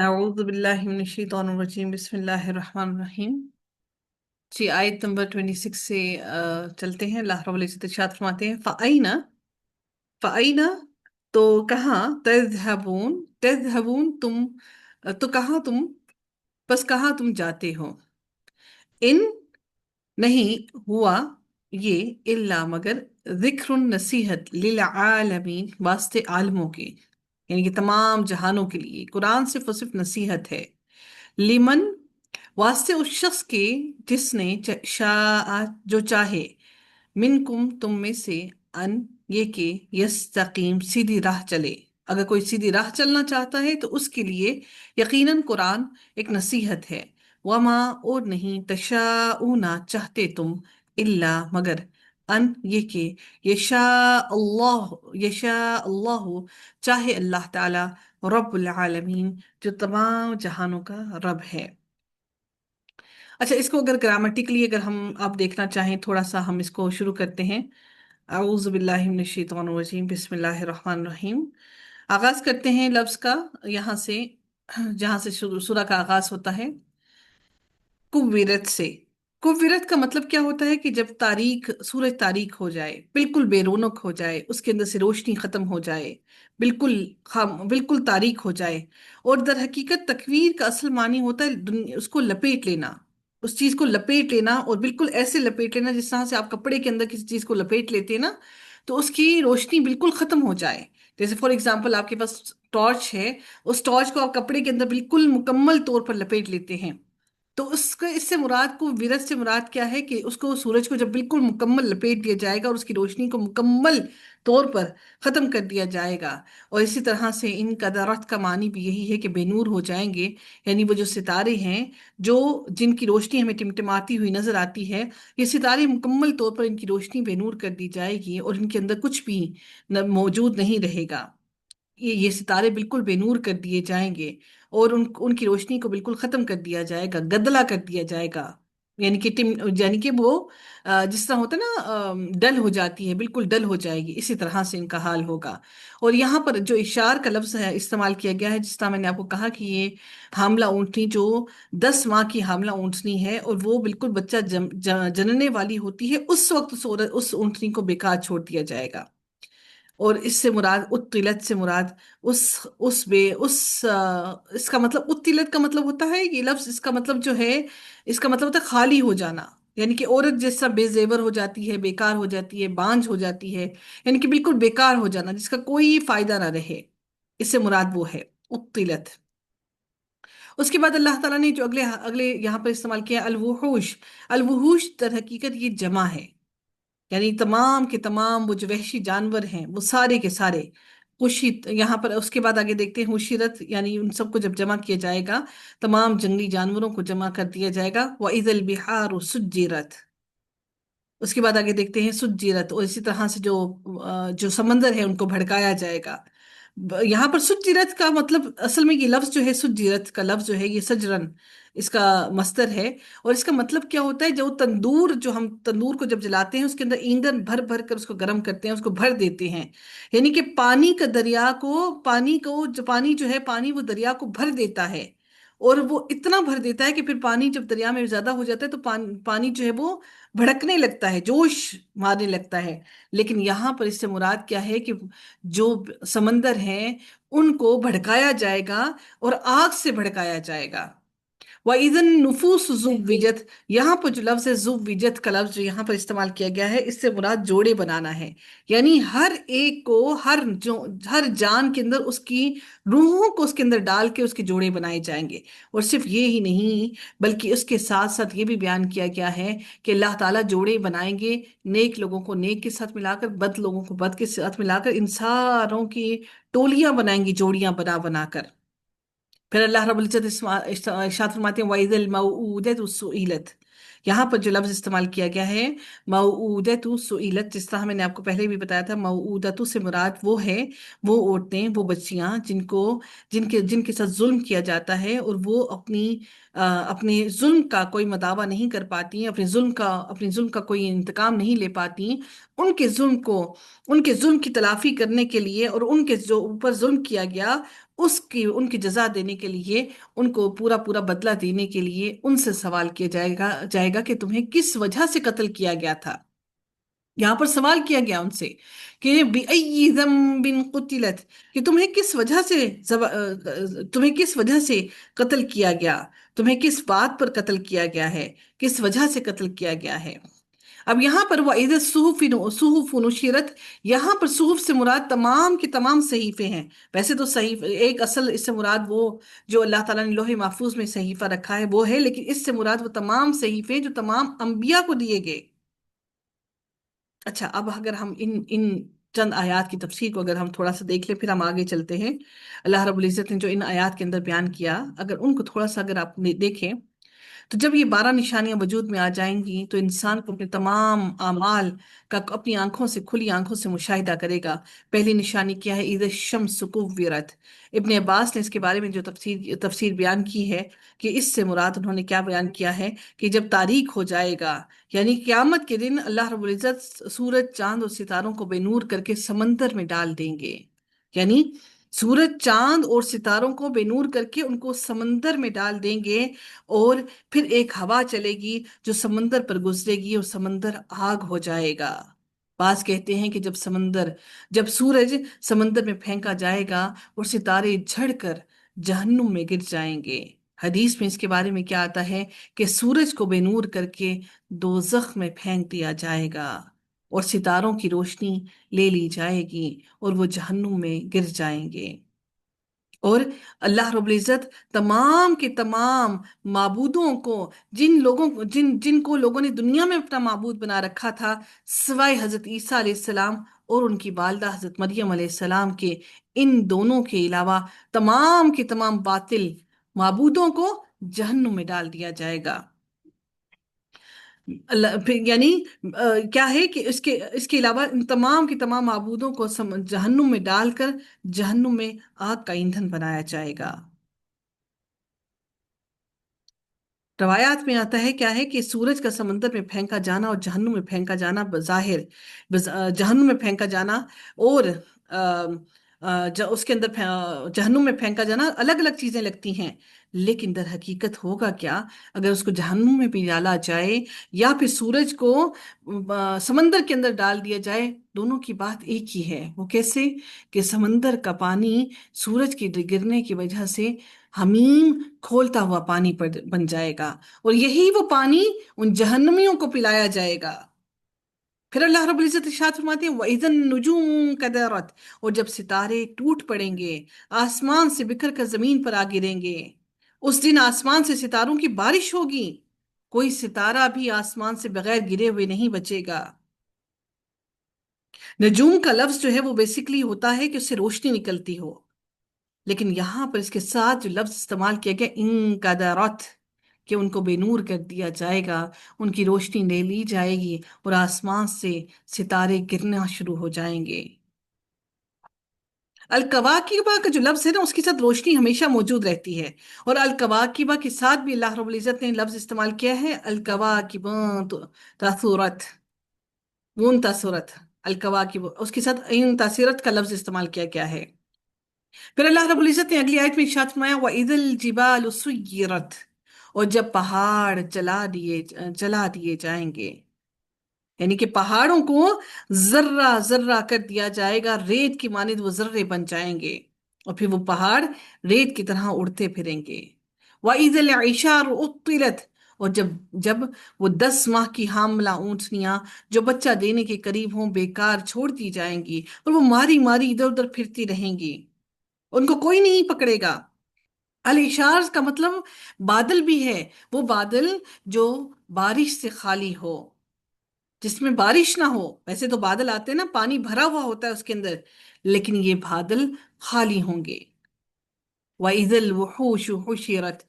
अऊज़ु बिल्लाहि मिनश्शैतानिर्रजीम बिस्मिल्लाहिर्रहमानिर्रहीम। जी, आयत नंबर 26 से चलते हैं। अल्लाह रब्बुल इज्जत इरशाद फरमाते हैं, फ़अैना फ़अैना, तो कहाँ, तज़हबून तज़हबून, तुम, तो कहाँ तुम, बस कहाँ तुम जाते हो। इन, नहीं हुआ ये, इल्ला मगर, ज़िक्रुन, नसीहत, लिल आलमीन, वास्ते आलमों के, यानी कि तमाम जहानों के लिए कुरान सिर्फ और सिर्फ नसीहत है। लिमन, वास्ते उस शख्स के जिसने शाह, जो चाहे, मिनकुम, तुम में से, अन, ये कि, यस्तकीम, सीधी राह चले। अगर कोई सीधी राह चलना चाहता है तो उसके लिए यकीनन कुरान एक नसीहत है। वमा, और नहीं, तशाऊना, चाहते तुम, इल्ला मगर, अन, ये कि, यशा अल्लाह, चाहे अल्लाह ताला, रब्बुल आलमीन, जो तमाम जहानों का रब है। अच्छा, इसको अगर ग्रामेटिकली अगर हम आप देखना चाहें, थोड़ा सा हम इसको शुरू करते हैं। आऊज़ु बिल्लाहि मिनश शैतानिर रजीम, बिस्मिल्लाहिर रहमानिर रहीम। आगाज करते हैं लफ्ज का, यहाँ से, जहाँ से सूरा का आगाज होता है, कुव्विरत से। कुव्विरत का मतलब क्या होता है कि जब तारीख, सूरज तारीख हो जाए, बिल्कुल बेरोनक हो जाए, उसके अंदर से रोशनी खत्म हो जाए, बिल्कुल खाम, बिल्कुल तारीख हो जाए। और दर हकीकत तकवीर का असल मानी होता है उसको लपेट लेना, उस चीज को लपेट लेना, और बिल्कुल ऐसे लपेट लेना जिस तरह से आप कपड़े के अंदर किसी चीज को लपेट लेते हैं ना, तो उसकी रोशनी बिल्कुल खत्म हो जाए। जैसे फॉर एग्जाम्पल आपके पास टॉर्च है, उस टॉर्च को आप कपड़े के अंदर बिल्कुल मुकम्मल तौर पर लपेट लेते हैं। तो उसके, इससे मुराद को, विरत से मुराद क्या है कि उसको, सूरज को जब बिल्कुल मुकम्मल लपेट दिया जाएगा और उसकी रोशनी को मुकम्मल तौर पर खत्म कर दिया जाएगा। और इसी तरह से इन कदारत का मानी भी यही है कि बेनूर हो जाएंगे, यानी वो जो सितारे हैं, जो जिनकी रोशनी हमें टिमटिमाती हुई नजर आती है, ये सितारे मुकम्मल तौर पर इनकी रोशनी बेनूर कर दी जाएगी और इनके अंदर कुछ भी मौजूद नहीं रहेगा। ये सितारे बिल्कुल बेनूर कर दिए जाएंगे और उनकी रोशनी को बिल्कुल खत्म कर दिया जाएगा, गदला कर दिया जाएगा। यानी कि टिम, यानी कि वो जिस तरह होता है ना, डल हो जाती है, बिल्कुल डल हो जाएगी, इसी तरह से इनका हाल होगा। और यहाँ पर जो इशार का लफ्ज है इस्तेमाल किया गया है, जिस तरह मैंने आपको कहा कि ये हामला ऊंटनी जो 10 माह की हामला ऊंटनी है और वो बिल्कुल बच्चा जनने वाली होती है, उस वक्त उस ऊंटनी को बेकार छोड़ दिया जाएगा। और इससे मुराद, उत्तिलत से मुराद, उस बे उस इसका मतलब, उत्तिलत का मतलब होता है, ये लफ्ज इसका मतलब जो है, इसका मतलब होता है खाली हो जाना। यानी कि औरत जिस तरह बेजेवर हो जाती है, बेकार हो जाती है, बांझ हो जाती है, यानी कि बिल्कुल बेकार हो जाना, जिसका कोई फायदा ना रहे, इससे मुराद वो है उत्तिलत। उसके बाद अल्लाह ताला ने जो अगले अगले यहाँ पर इस्तेमाल किया, अलवुहूश। अलवुहूश दर हकीकत ये जमा है, यानी तमाम के तमाम वो जो वहशी जानवर हैं वो सारे के सारे, उशित, यहाँ पर उसके बाद आगे देखते हैं हुशिरत, यानी उन सबको जब जमा किया जाएगा, तमाम जंगली जानवरों को जमा कर दिया जाएगा। व इजल बिहार सुज्जिरत, उसके बाद आगे देखते हैं सुज्जिरत, और इसी तरह से जो समंदर है उनको भड़काया जाएगा। यहाँ पर सुज्जिरत का मतलब, असल में ये लफ्ज जो है, सुज्जिरत का लफ्ज जो है ये सजरन, इसका मस्दर है। और इसका मतलब क्या होता है, जो तंदूर, जो हम तंदूर को जब जलाते हैं उसके अंदर ईंधन भर भर कर उसको गर्म करते हैं, उसको भर देते हैं। यानी कि पानी का दरिया को, पानी जो है, पानी वो दरिया को भर देता है। और वो इतना भर देता है कि फिर पानी जब दरिया में ज्यादा हो जाता है तो पानी जो है वो भड़कने लगता है, जोश मारने लगता है। लेकिन यहाँ पर इससे मुराद क्या है कि जो समंदर है उनको भड़काया जाएगा और आग से भड़काया जाएगा। वइदन नुफूस जुव्विजत, यहाँ पर जो लफ्ज है जुव्विजत का लफ्ज जो यहाँ पर इस्तेमाल किया गया है, इससे मुराद जोड़े बनाना है। यानी हर एक को, हर जान के अंदर उसकी रूहों को उसके अंदर डाल के उसके जोड़े बनाए जाएंगे। और सिर्फ ये ही नहीं, बल्कि उसके साथ साथ ये भी बयान किया गया है कि अल्लाह ताला जोड़े बनाएंगे, नेक लोगों को नेक के साथ मिलाकर, बद लोगों को बद के साथ मिलाकर, इन सारों की टोलियां बनाएंगी, जोड़ियां बना बनाकर। फिर अल्लाह रब्बुल इज्जत इरशाद फरमाते हैं, वाइदल मऊउदतु सुइलत। यहाँ पर जो लफ्ज इस्तेमाल किया गया है, मऊउदतु सुइलत, जिस तरह मैंने आपको पहले भी बताया था, मऊउदतु से मुराद वो है, वो औरतें, वो बच्चियां जिनको, जिनके जिनके साथ जुल्म किया जाता है और वो अपने जुल्म का कोई मदावा नहीं कर पाती, अपने जुल्म का कोई इंतकाम नहीं ले पाती, ان کے ظلم کو، ان کے ظلم کی تلافی کرنے کے لیے، اور ان کے جو اوپر ظلم کیا گیا اس کی ان کی جزا دینے کے لیے، ان کو پورا پورا بدلہ دینے کے لیے ان سے سوال کیا جائے گا کہ تمہیں کس وجہ سے قتل کیا گیا تھا۔ یہاں پر سوال کیا گیا ان سے کہ بِأَيِّ ذَنبٍ قُتِلَتْ، کہ تمہیں کس وجہ سے قتل کیا گیا، تمہیں کس بات پر قتل کیا گیا ہے، کس وجہ سے قتل کیا گیا ہے۔ اب یہاں پر وَإِذَا الصُّحُفُ نُشِرَتْ، یہاں پر صحف سے مراد تمام کے تمام صحیفے ہیں۔ ویسے تو صحیف ایک اصل اس سے مراد وہ جو اللہ تعالیٰ نے لوح محفوظ میں صحیفہ رکھا ہے وہ ہے، لیکن اس سے مراد وہ تمام صحیفے جو تمام انبیاء کو دیے گئے۔ اچھا، اب اگر ہم ان چند آیات کی تفسیر کو اگر ہم تھوڑا سا دیکھ لیں، پھر ہم آگے چلتے ہیں۔ اللہ رب العزت نے جو ان آیات کے اندر بیان کیا، اگر ان کو تھوڑا سا اگر آپ دیکھیں، تو جب یہ 12 نشانیاں وجود میں آ جائیں گی تو انسان کو اپنے تمام اعمال کا اپنی آنکھوں سے، کھلی آنکھوں سے مشاہدہ کرے گا۔ پہلی نشانی کیا ہے؟ اذا الشمس کورت۔ ابن عباس نے اس کے بارے میں جو تفسیر بیان کی ہے کہ اس سے مراد انہوں نے کیا بیان کیا ہے کہ جب تاریک ہو جائے گا، یعنی قیامت کے دن اللہ رب العزت سورج، چاند اور ستاروں کو بے نور کر کے سمندر میں ڈال دیں گے، یعنی سورج، چاند اور ستاروں کو بے نور کر کے ان کو سمندر میں ڈال دیں گے، اور پھر ایک ہوا چلے گی جو سمندر پر گزرے گی اور سمندر آگ ہو جائے گا۔ بعض کہتے ہیں کہ جب سورج سمندر میں پھینکا جائے گا اور ستارے جھڑ کر جہنم میں گر جائیں گے۔ حدیث میں اس کے بارے میں کیا آتا ہے کہ سورج کو بے نور کر کے دوزخ میں پھینک دیا جائے گا اور ستاروں کی روشنی لے لی جائے گی اور وہ جہنم میں گر جائیں گے۔ اور اللہ رب العزت تمام کے تمام معبودوں کو، جن کو لوگوں نے دنیا میں اپنا معبود بنا رکھا تھا سوائے حضرت عیسیٰ علیہ السلام اور ان کی والدہ حضرت مریم علیہ السلام کے، ان دونوں کے علاوہ تمام کے تمام باطل معبودوں کو جہنم میں ڈال دیا جائے گا۔ یعنی کیا ہے کہ اس کے علاوہ ان تمام کے تمام معبودوں کو جہنم میں ڈال کر جہنم میں آگ کا ایندھن بنایا جائے گا۔ روایات میں آتا ہے کیا ہے کہ سورج کا سمندر میں پھینکا جانا اور جہنم میں پھینکا جانا بظاہر جہنم میں پھینکا جانا اور اس کے اندر جہنم میں پھینکا جانا الگ الگ چیزیں لگتی ہیں، لیکن در حقیقت ہوگا کیا اگر اس کو جہنم میں بھی ڈالا جائے یا پھر سورج کو سمندر کے اندر ڈال دیا جائے، دونوں کی بات ایک ہی ہے۔ وہ کیسے؟ کہ سمندر کا پانی سورج کے گرنے کی وجہ سے حمیم کھولتا ہوا پانی بن جائے گا، اور یہی وہ پانی ان جہنمیوں کو پلایا جائے گا۔ پھر اللہ رب العزت ارشاد فرماتے ہیں وَإِذَا النُّجُومُ كَدَرَتْ، اور جب ستارے ٹوٹ پڑیں گے، آسمان سے بکھر کر زمین پر آ گریں گے، اس دن آسمان سے ستاروں کی بارش ہوگی، کوئی ستارہ بھی آسمان سے بغیر گرے ہوئے نہیں بچے گا۔ نجوم کا لفظ جو ہے وہ بیسیکلی ہوتا ہے کہ اس سے روشنی نکلتی ہو، لیکن یہاں پر اس کے ساتھ جو لفظ استعمال کیا گیا انقدرت، کہ ان کو بے نور کر دیا جائے گا، ان کی روشنی لے لی جائے گی اور آسمان سے ستارے گرنا شروع ہو جائیں گے۔ الکواکبہ کا جو لفظ ہے نا، اس کے ساتھ روشنی ہمیشہ موجود رہتی ہے، اور الکواکبہ کے ساتھ بھی اللہ رب العزت نے لفظ استعمال کیا ہے الکواکب تاثرت، وون تاثرت، الکواکب، اس کے ساتھ ان تاثرت کا لفظ استعمال کیا گیا ہے۔ پھر اللہ رب العزت نے اگلی آیت میں ارشاد فرمایا وَإِذَا الْجِبَالُ سُيِّرَتْ، اور جب پہاڑ جلا دیے جائیں گے، یعنی کہ پہاڑوں کو ذرہ ذرہ کر دیا جائے گا، ریت کی مانند وہ ذرے بن جائیں گے، اور پھر وہ پہاڑ ریت کی طرح اڑتے پھریں گے۔ وَإِذَا الْعِشَارُ عُطِّلَتْ، اور جب وہ 10 ماہ کی حاملہ اونٹنیاں جو بچہ دینے کے قریب ہوں بیکار چھوڑ دی جائیں گی، اور وہ ماری ماری ادھر ادھر پھرتی رہیں گی، ان کو کوئی نہیں پکڑے گا۔ الاشار کا مطلب بادل بھی ہے، وہ بادل جو بارش سے خالی ہو، جس میں بارش نہ ہو۔ ویسے تو بادل آتے ہیں نا، پانی بھرا ہوا ہوتا ہے اس کے اندر، لیکن یہ بادل خالی ہوں گے۔ وَإِذَا الْوُحُوشُ حُشِرَتْ،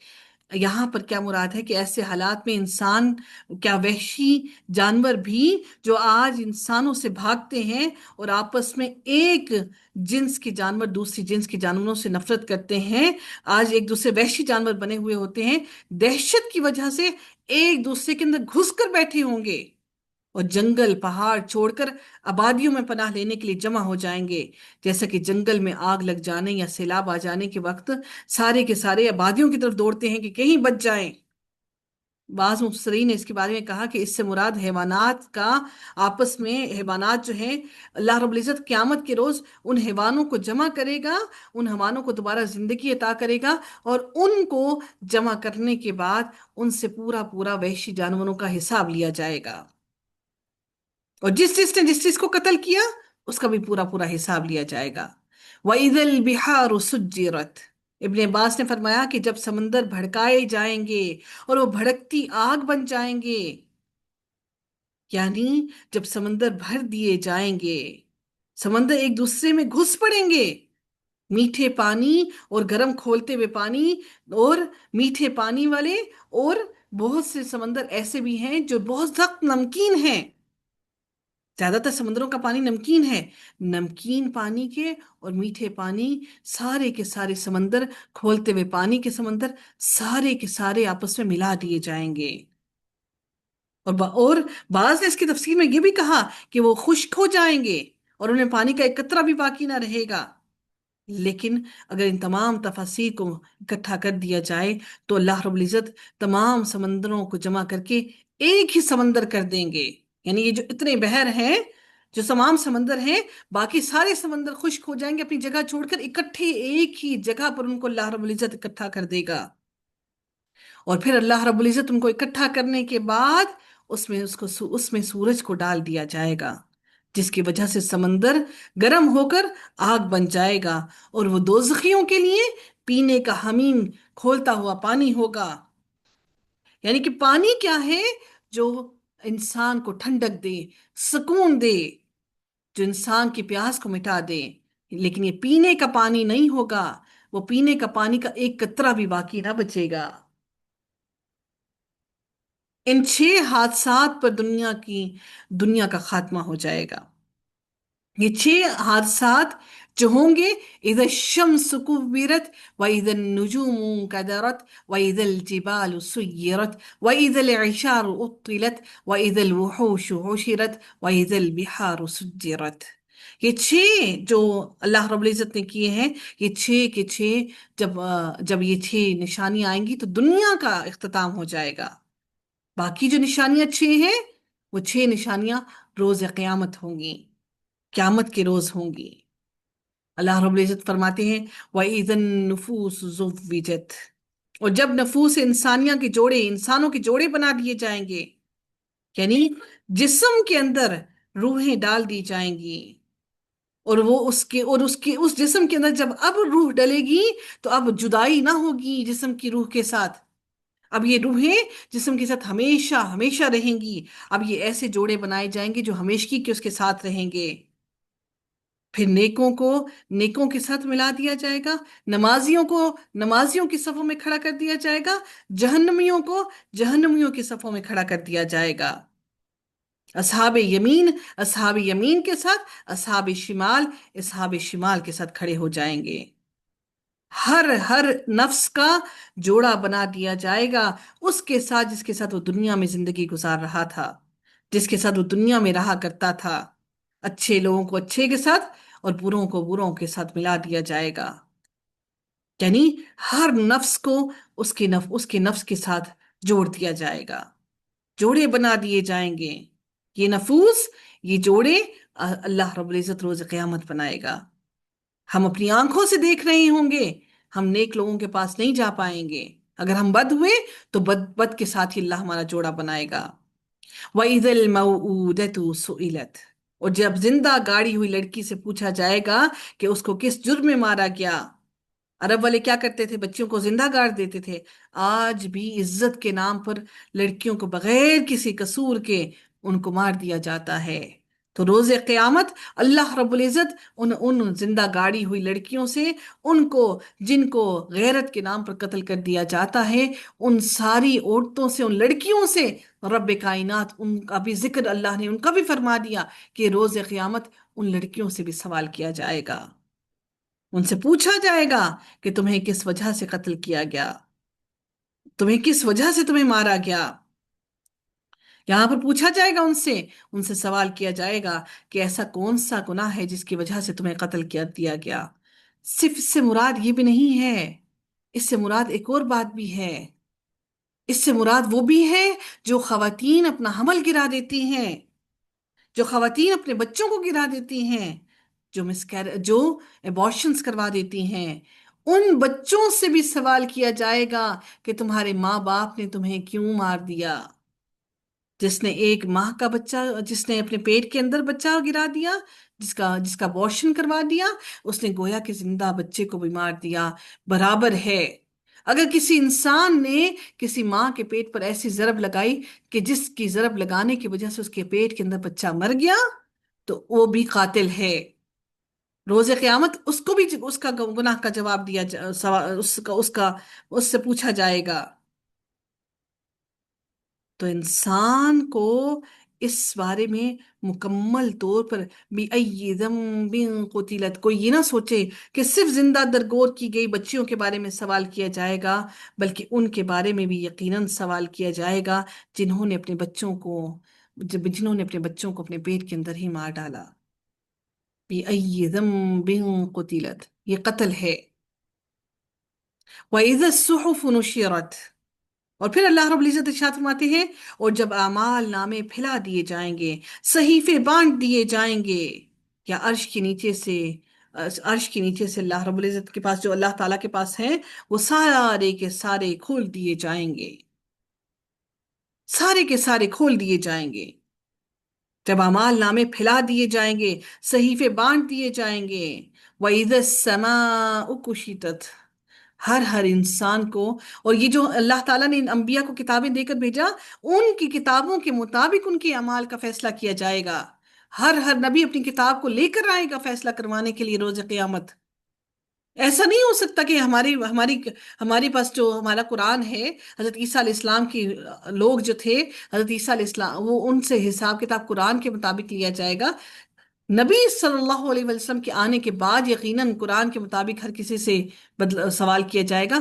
یہاں پر کیا مراد ہے کہ ایسے حالات میں انسان، کیا وحشی جانور بھی جو آج انسانوں سے بھاگتے ہیں اور آپس میں ایک جنس کے جانور دوسری جنس کے جانوروں سے نفرت کرتے ہیں، آج ایک دوسرے وحشی جانور بنے ہوئے ہوتے ہیں، دہشت کی وجہ سے ایک دوسرے کے اندر گھس کر بیٹھے ہوں گے، और जंगल पहाड़ छोड़कर आबादियों में पनाह लेने के लिए जमा हो जाएंगे। जैसा कि जंगल में आग लग जाने या सैलाब आ जाने के वक्त सारे के सारे आबादियों की तरफ दौड़ते हैं कि कहीं बच जाएं। बाज मुफस्सिरीन ने इसके बारे में कहा कि इससे मुराद हैवानात का, आपस में हैवानात जो हैं, अल्लाह रब्बुल इज़्ज़त क़यामत के रोज उन हैवानों को जमा करेगा, उन हैवानों को दोबारा जिंदगी अता करेगा, और उनको जमा करने के बाद उनसे पूरा पूरा वहशी जानवरों का हिसाब लिया जाएगा। और जिसने जिस चीज को कत्ल किया उसका भी पूरा पूरा हिसाब लिया जाएगा। वइदल बिहार सुज्जिरत। इब्ने अब्बास ने फरमाया कि जब समंदर भड़काए जाएंगे और वो भड़कती आग बन जाएंगे, यानी जब समंदर भर दिए जाएंगे, समंदर एक दूसरे में घुस पड़ेंगे, मीठे पानी और गर्म खोलते हुए पानी, और मीठे पानी वाले, और बहुत से समंदर ऐसे भी हैं जो बहुत सख्त नमकीन हैं। ज्यादातर समुद्रों का पानी नमकीन है। नमकीन पानी के और मीठे पानी, सारे के सारे समंदर, खोलते हुए पानी के समंदर, सारे के सारे आपस में मिला दिए जाएंगे। और बाज ने इसकी तफसीर में ये भी कहा कि वो खुश्क हो जाएंगे और उन्हें पानी का एक कतरा भी बाकी ना रहेगा। लेकिन अगर इन तमाम तफासिर को इकट्ठा कर दिया जाए तो अल्लाह रब्बुल इज़्ज़त तमाम समंदरों को जमा करके एक ही समंदर कर देंगे। यानी ये जो इतने बहर हैं, जो तमाम समंदर हैं, बाकी सारे समंदर खुश्क हो जाएंगे, अपनी जगह छोड़कर इकट्ठे एक ही जगह पर उनको अल्लाह रब्बुल इज़्ज़त इकट्ठा कर देगा। और फिर अल्लाह रब्बुल इज़्ज़त उनको इकट्ठा करने के बाद उसमें सूरज को डाल दिया जाएगा, जिसकी वजह से समंदर गर्म होकर आग बन जाएगा, और वो दोज़खियों के लिए पीने का हमीम खोलता हुआ पानी होगा। यानी कि पानी क्या है? जो इंसान को ठंडक दे, सुकून दे, जो इंसान की प्यास को मिटा दे। लेकिन ये पीने का पानी नहीं होगा, वो पीने का पानी का एक कतरा भी बाकी ना बचेगा। इन 6 हादसात पर दुनिया का खात्मा हो जाएगा। ये 6 हादसात जो होंगे, इधर शम्स कुव्विरत, व इधर नुजूम कदरत, व इधर जिबाल सुय्यरत, व इधर इशार उत्तिलत, व इधर वुहूश उशिरत, व इधर बिहार सुज्जिरत। ये 6 जो अल्लाह रब्बुल इज़्ज़त ने किए हैं, ये 6 के 6, जब ये 6 निशानियां आएंगी तो दुनिया का इख्तिताम हो जाएगा। बाकी जो निशानियां 6 हैं, वो 6 निशानियां रोज क़यामत होंगी, क़यामत के रोज होंगी। अल्लाह रब्बुल इज़्ज़त फरमाते हैं, व इज़न नुफूस ज़ुव्विजत। और जब नफूस इंसानिया के जोड़े, इंसानों के जोड़े बना दिए जाएंगे, यानी जिस्म के अंदर रूहें डाल दी जाएंगी, और उसके उस जिस्म के अंदर जब अब रूह डलेगी तो अब जुदाई ना होगी जिस्म की रूह के साथ। अब ये रूहें जिस्म के साथ हमेशा हमेशा रहेंगी। अब ये ऐसे जोड़े बनाए जाएंगे जो हमेशगी के उसके साथ रहेंगे। फिर नेकों के साथ मिला दिया जाएगा, नमाजियों को नमाजियों की सफों में खड़ा कर दिया जाएगा, जहन्नमियों को जहन्नमियों की सफों में खड़ा कर दिया जाएगा। असहाब यमीन के साथ असहाब शिमाल के साथ खड़े हो जाएंगे। हर हर नफ्स का जोड़ा बना दिया जाएगा उसके साथ जिसके साथ वो दुनिया में जिंदगी गुजार रहा था, जिसके साथ वो दुनिया में रहा करता था। अच्छे लोगों को अच्छे के साथ और बुरों को बुरों के साथ मिला दिया जाएगा। यानी हर नफ्स को उसके नफ्स के साथ जोड़ दिया जाएगा, जोड़े बना दिए जाएंगे। ये नफूस, ये जोड़े अल्लाह रब्बुल इज़्ज़त रोज क़यामत बनाएगा। हम अपनी आंखों से देख रहे होंगे, हम नेक लोगों के पास नहीं जा पाएंगे। अगर हम बद हुए तो बद बद के साथ ही अल्लाह हमारा जोड़ा बनाएगा। वइदल मऊऊदतु सुइलत। और जब जिंदा गाड़ी हुई लड़की से पूछा जाएगा कि उसको किस जुर्म में मारा गया। अरब वाले क्या करते थे? बच्चियों को जिंदा गाड़ देते थे। आज भी इज्जत के नाम पर लड़कियों को बगैर किसी कसूर के उनको मार दिया जाता है। तो रोजे क़यामत अल्लाह रब्बुल इज़्ज़त उन उन जिंदा गाड़ी हुई लड़कियों से, उनको जिनको गैरत के नाम पर कत्ल कर दिया जाता है, उन सारी औरतों से, उन लड़कियों से रब कायनात उनका भी जिक्र, अल्लाह ने उनका भी फरमा दिया कि रोजे क़यामत उन लड़कियों से भी सवाल किया जाएगा। उनसे पूछा जाएगा कि तुम्हें किस वजह से कत्ल किया गया, तुम्हें किस वजह से तुम्हें मारा गया। یہاں پر پوچھا جائے گا ان سے سوال کیا جائے گا کہ ایسا کون سا گناہ ہے جس کی وجہ سے تمہیں قتل کیا دیا گیا؟ صرف اس سے مراد یہ بھی نہیں ہے، اس سے مراد ایک اور بات بھی ہے۔ اس سے مراد وہ بھی ہے جو خواتین اپنا حمل گرا دیتی ہیں، جو خواتین اپنے بچوں کو گرا دیتی ہیں، جو ابارشنز کروا دیتی ہیں، ان بچوں سے بھی سوال کیا جائے گا کہ تمہارے ماں باپ نے تمہیں کیوں مار دیا؟ جس نے ایک ماہ کا بچہ، جس نے اپنے پیٹ کے اندر بچہ گرا دیا، جس کا ابارشن کروا دیا، اس نے گویا کہ زندہ بچے کو بھی مار دیا، برابر ہے۔ اگر کسی انسان نے کسی ماں کے پیٹ پر ایسی ضرب لگائی کہ جس کی ضرب لگانے کی وجہ سے اس کے پیٹ کے اندر بچہ مر گیا، تو وہ بھی قاتل ہے۔ روز قیامت اس کو بھی اس کا گناہ کا جواب اس سے پوچھا جائے گا۔ تو انسان کو اس بارے میں مکمل طور پر بِأَيِّ ذَنبٍ قُتِلَتْ، کوئی یہ نہ سوچے کہ صرف زندہ درگور کی گئی بچیوں کے بارے میں سوال کیا جائے گا، بلکہ ان کے بارے میں بھی یقیناً سوال کیا جائے گا جنہوں نے اپنے بچوں کو اپنے پیٹ کے اندر ہی مار ڈالا۔ بِأَيِّ ذَنبٍ قُتِلَتْ، یہ قتل ہے۔ وَإِذَا الصُّحُفُ نُشِرَتْ، اور پھر اللہ رب العزت ارشاد فرماتے ہیں، اور جب اعمال نامے پھیلا دیے جائیں گے، صحیفے بانٹ دیے جائیں گے، یا عرش کے نیچے سے اللہ رب العزت کے پاس، جو اللہ تعالیٰ کے پاس ہیں، وہ سارے کے سارے کھول دیے جائیں گے، سارے کے سارے کھول دیے جائیں گے۔ جب اعمال نامے پھیلا دیے جائیں گے، صحیفے بانٹ دیے جائیں گے، وَإِذَا السَّمَاءُ كُشِطَتْ، ہر انسان کو، اور یہ جو اللہ تعالیٰ نے ان انبیاء کو کتابیں دے کر بھیجا، ان کی کتابوں کے مطابق ان کے اعمال کا فیصلہ کیا جائے گا۔ ہر نبی اپنی کتاب کو لے کر آئے گا فیصلہ کروانے کے لیے روز قیامت۔ ایسا نہیں ہو سکتا کہ ہماری پاس جو ہمارا قرآن ہے، حضرت عیسیٰ علیہ السلام کی لوگ جو تھے، حضرت عیسیٰ علیہ السلام، وہ ان سے حساب کتاب قرآن کے مطابق لیا جائے گا۔ نبی صلی اللہ علیہ وسلم کے آنے کے بعد یقیناً قرآن کے مطابق ہر کسی سے سوال کیا جائے گا،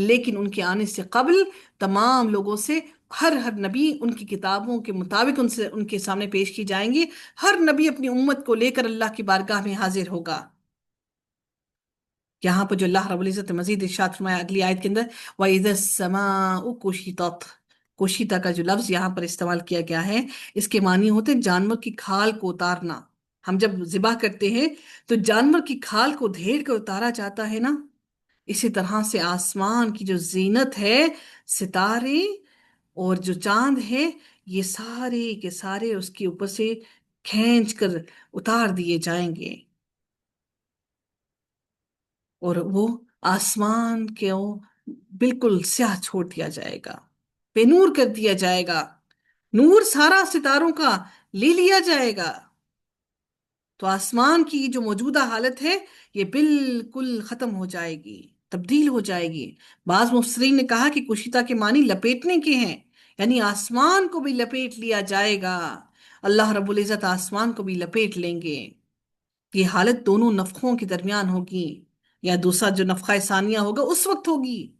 لیکن ان کے آنے سے قبل تمام لوگوں سے ہر نبی ان کی کتابوں کے مطابق ان کے سامنے پیش کی جائیں گی۔ ہر نبی اپنی امت کو لے کر اللہ کی بارگاہ میں حاضر ہوگا۔ یہاں پر جو اللہ رب العزت نے مزید ارشاد فرمایا اگلی آیت کے اندر، وَإِذَا السَّمَاءُ كُشِطَتْ، کوشیدہ کا جو لفظ یہاں پر استعمال کیا گیا ہے، اس کے معنی ہوتے ہیں جانور کی کھال کو اتارنا۔ ہم جب ذبح کرتے ہیں تو جانور کی کھال کو دھیڑ کر اتارا جاتا ہے نا، اسی طرح سے آسمان کی جو زینت ہے، ستارے اور جو چاند ہے، یہ سارے کے سارے اس کے اوپر سے کھینچ کر اتار دیے جائیں گے، اور وہ آسمان کو بالکل سیاہ چھوڑ دیا جائے گا، بے نور کر دیا جائے گا، نور سارا ستاروں کا لے لیا جائے گا۔ تو آسمان کی جو موجودہ حالت ہے، یہ بالکل ختم ہو جائے گی، تبدیل ہو جائے گی۔ بعض مفسرین نے کہا کہ کشیدہ کے معنی لپیٹنے کے ہیں، یعنی آسمان کو بھی لپیٹ لیا جائے گا، اللہ رب العزت آسمان کو بھی لپیٹ لیں گے۔ یہ حالت دونوں نفخوں کے درمیان ہوگی، یا دوسرا جو نفخہ ثانیہ ہوگا اس وقت ہوگی